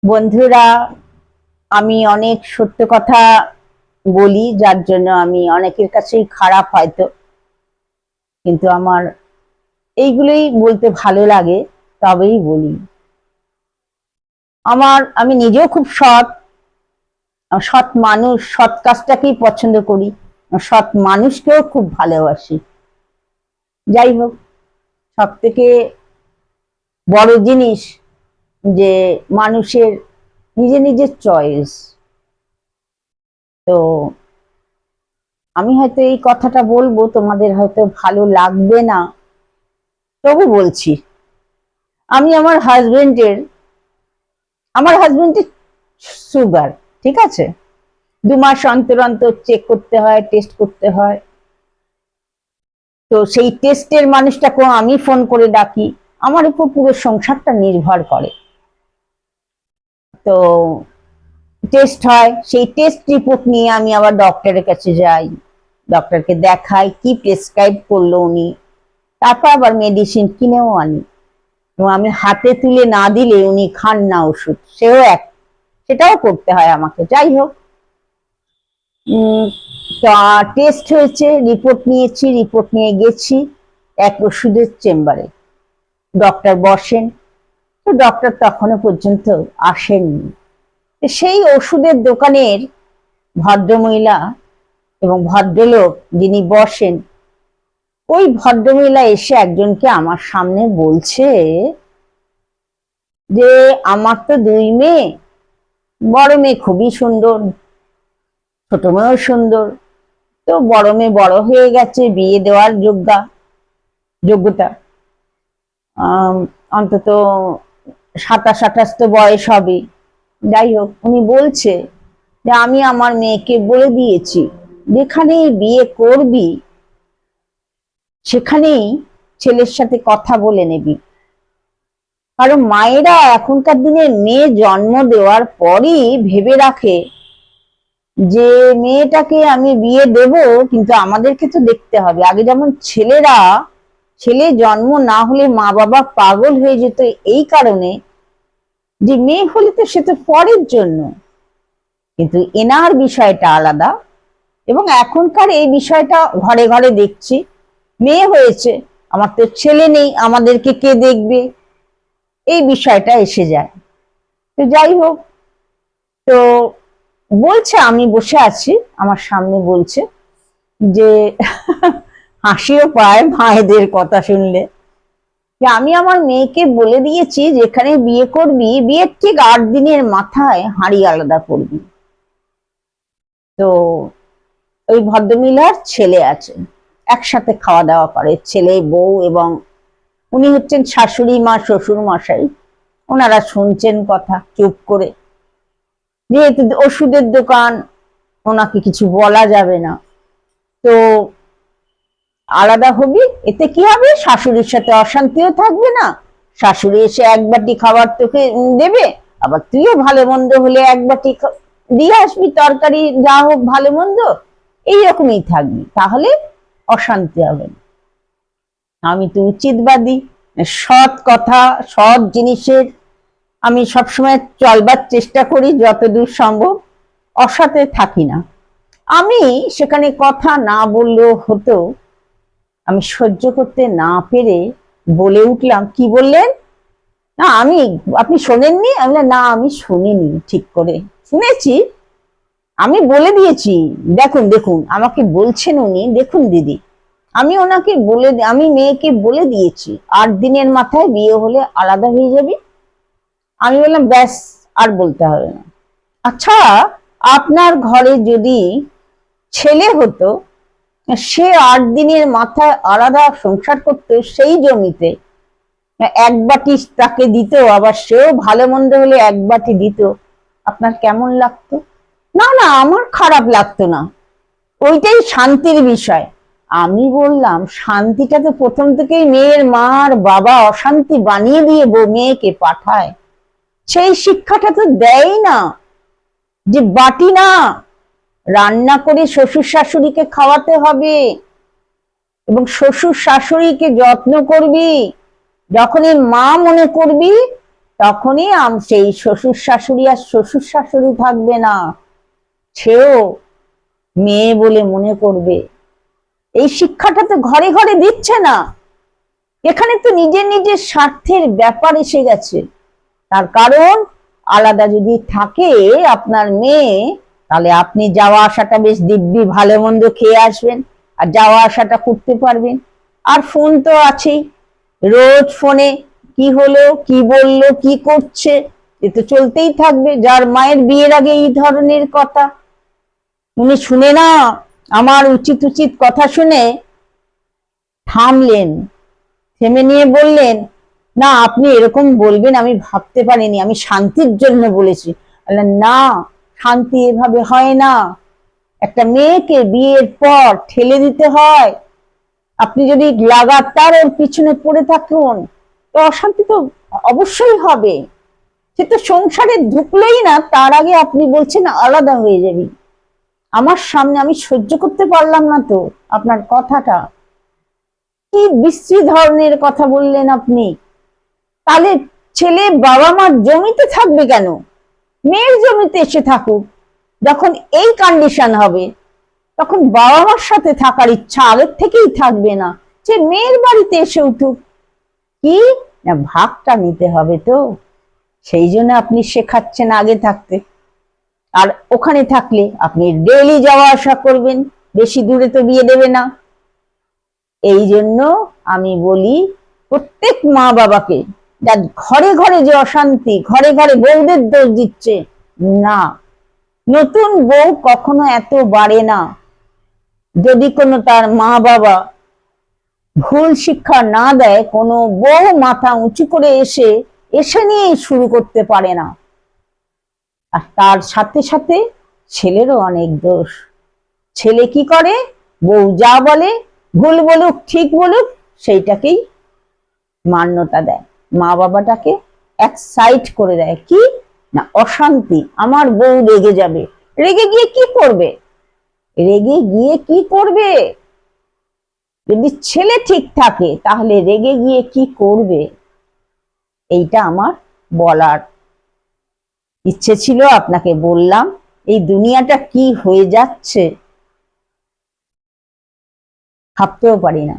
বন্ধুরা, আমি অনেক সত্য কথা বলি, যার জন্য আমি অনেকের কাছেই খারাপ হয়তো, কিন্তু আমার এইগুলোই বলতে ভালো লাগে, তবেই বলি। আমি নিজেও খুব সৎ সৎ মানুষ, সৎ কাজটাকেই পছন্দ করি, সৎ মানুষকেও খুব ভালোবাসি। যাই হোক, সব থেকে বড় জিনিস যে মানুষের নিজের নিজের চয়েস। তো আমি হয়তো এই কথাটা বলবো, তোমাদের হয়তো ভালো লাগবে না, তবু বলছি। আমি আমার হাজবেন্ডের সুগার, ঠিক আছে, 2 মাস অন্তর অন্তর চেক করতে হয়, টেস্ট করতে হয়। তো সেই টেস্টের মানুষটাকেও আমি ফোন করে ডাকি, আমার উপর পুরো সংসারটা নির্ভর করে। তো টেস্ট হয়, সেই টেস্ট রিপোর্ট নিয়ে আমি আবার ডক্টরের কাছে যাই, ডক্টরকে দেখাই, কি প্রেসক্রাইব করলো উনি, তারপর আবার মেডিসিন কিনেও আনি। এবং আমি হাতে তুলে না দিলে উনি খান না ওষুধ, সেটাও করতে হয় আমাকে। যাই হোক, টেস্ট হয়েছে, রিপোর্ট নিয়েছি, রিপোর্ট নিয়ে গেছি এক ওষুধের চেম্বারে। ডক্টর বসেন, তো ডক্টর তখনো পর্যন্ত আসেননি। সেই ওষুধের দোকানের ভদ্রমহিলা এবং ভদ্রলোক যিনি বসেন, ওই ভদ্রমহিলা এসে একজনকে আমার সামনে বলছে যে আমার তো 2 মেয়ে, বড় মেয়ে খুবই সুন্দর, ছোট মেয়েও সুন্দর, তো বড় মেয়ে বড় হয়ে গেছে, বিয়ে দেওয়ার যোগ্যতা, অন্তত 27-28 তো বয়স হবে। যাই হোক, উনি বলছে যে আমি আমার মেয়েকে বলে দিয়েছি, যেখানেই বিয়ে করবি সেখানেই ছেলের সাথে কথা বলে নিবি। কারণ মায়েরা এখনকার দিনে মেয়ে জন্ম দেওয়ার পরই ভেবে রাখে যে মেয়েটাকে আমি বিয়ে দেব, কিন্তু আমাদেরকে তো দেখতে হবে আগে। যেমন ছেলে জন্ম না হলে মা বাবা পাগল হয়ে যেত এই কারণে যে মেয়ে হলে তো সে তো পরের জন্য, কিন্তু এনার বিষয়টা আলাদা। এবং এখনকার এই বিষয়টা ঘরে ঘরে দেখছি, মেয়ে হয়েছে, আমার তো ছেলে নেই, আমাদেরকে কে দেখবে, এই বিষয়টা এসে যায়। তো যাই হোক, তো বলছে, আমি বসে আছি, আমার সামনে বলছে যে হাসিও পায় মায়েদের কথা শুনলে, যে আমি আমার মেয়েকে বলে দিয়েছি যেখানে বিয়ে করবি, বিয়ের ঠিক 8 দিনের মাথায় হাঁড়ি আলাদা করবি। তো ওই ভদ্রমহিলার ছেলে আছে, একসাথে খাওয়া দাওয়া করে, ছেলে বউ, এবং উনি হচ্ছেন শাশুড়ি মা, শ্বশুর মশাই। ওনারা শুনছেন কথা চুপ করে, যেহেতু ওষুধের দোকান, ওনাকে কিছু বলা যাবে না। তো আলাদা হবি, এতে কি হবে, শাশুড়ির সাথে অশান্তিও থাকবে না, শাশুড়ি এসে 1 বাটি খাবার তোকে দেবে, আবার তুইও ভালো মন্দ হলে 1 বাটি দিয়ে আসবি, তরকারি যা হোক ভালো মন্দ, এইরকমই থাকবি, তাহলে অশান্তি হবে না। আমি তো উচিতবাদী, সৎ কথা, সৎ জিনিসের আমি সবসময় চলবার চেষ্টা করি যতদূর সম্ভব, অসৎে থাকি না। আমি সেখানে কথা না বললেও হতো, আমি সহ্য করতে না পেরে বলে উঠলাম, কি বললেন? না আপনি শোনেননি? আমি বললাম, না আমি শুনিনি, ঠিক করে শুনেছি, আমি বলে দিয়েছি। দেখুন আমাকে বলছেন উনি, দেখুন দিদি, আমি মেয়েকে বলে দিয়েছি 8 দিনের মাথায় বিয়ে হলে আলাদা হয়ে যাবি। আমি বললাম, ব্যাস, আর বলতে হবে না। আচ্ছা, আপনার ঘরে যদি ছেলে হতো, সে 8 দিনের মাথায় আলাদা সংসার করতো, সেই জমিতে 1 বাটি তাকে দিত, আবার সেও ভালো মন্দ হলে 1 বাটি দিত, আপনার কেমন লাগতো? না না, আমার খারাপ লাগতো না, ওইটাই শান্তির বিষয়। আমি বললাম, শান্তিটা তো প্রথম থেকেই মেয়ের মা আর বাবা অশান্তি বানিয়ে দিয়ে মেয়েকে পাঠায়, সেই শিক্ষাটা তো দেয় না, যে বাটি না, রান্না করে শ্বশুর শাশুড়িকে খাওয়াতে হবে, এবং শ্বশুর শাশুড়িকে যত্ন করবি, যখনই মা মনে করবি, তখনই সেই শ্বশুর শাশুড়ি আর শ্বশুর শাশুড়ি থাকবে না, সেও মেয়ে বলে মনে করবে। এই শিক্ষাটা তো ঘরে ঘরে দিচ্ছে না। এখানে তো নিজের নিজের স্বার্থের ব্যাপার এসে গেছে। তার কারণ আলাদা যদি থাকে আপনার মেয়ে, তাহলে আপনি যাওয়া আসাটা বেশ দিব্যি ভালো মন্দ খেয়ে আসবেন আর যাওয়া আসাটা করতে পারবেন। আর ফোন তো আছেই, রোজ ফোনে কি হলো, কি বললো, কি করছে, এ তো চলতেই থাকবে। যার মায়ের বিয়ের আগে এই ধরনের কথা উনি শুনে না, আমার উচিত উচিত কথা শুনে থামলেন, থেমে নিয়ে বললেন, না আপনি এরকম বলবেন আমি ভাবতে পারিনি, আমি শান্তির জন্য বলেছি। না, শান্তি এভাবে হয় না। একটা মেয়েকে বিয়ের পর ঠেলে দিতে হয়। আপনি যদি লাগাতার ওর পিছনে পড়ে থাকুন তো অশান্তি তো অবশ্যই হবে। সে তো সংসারে ঢুকলোই না, তার আগে আপনি বলছেন আলাদা হয়ে যাবি। আমার সামনে আমি সহ্য করতে পারলাম না তো আপনার কথাটা। কি বিশ্রী ধরনের কথা বললেন আপনি। তাহলে ছেলে বাবা মার জমিতে থাকবে কেন? মেয়ের জমিতে এসে থাকুক। যখন এই কন্ডিশন হবে তখন বাবা মার সাথে থাকার ইচ্ছা আগের থেকেই থাকবে না, যে মেয়ের বাড়িতে এসে উঠুক। কি না, ভাগটা নিতে হবে তো, সেই জন্য আপনি শেখাচ্ছেন আগে থাকতে। আর ওখানে থাকলে আপনি ডেইলি যাওয়া আসা করবেন, বেশি দূরে তো বিয়ে দেবে না। এই জন্য আমি বলি প্রত্যেক মা বাবাকে, ঘরে ঘরে যে অশান্তি, ঘরে ঘরে বউদের দোষ দিচ্ছে না। নতুন বউ কখনো এত বাড়ে না যদি কোনো তার মা বাবা ভুল শিক্ষা না দেয়। কোনো বউ মাথা উঁচু করে এসে নিয়ে শুরু করতে পারে না। আর তার সাথে সাথে ছেলেরও অনেক দোষ। ছেলে কি করে, বউ যা বলে, ভুল বলুক ঠিক বলুক, সেইটাকেই মান্যতা দেয়, মা বাবাটাকে এক সাইড করে দেয়। কি না, অশান্তি, আমার বউ রেগে যাবে। রেগে গিয়ে কি করবে? রেগে গিয়ে কি করবে? যদি ছেলে ঠিক থাকে তাহলে রেগে গিয়ে কি করবে? এইটা আমার বলার ইচ্ছে ছিল, আপনাকে বললাম। এই দুনিয়াটা কি হয়ে যাচ্ছে ভাবতেও পারি না।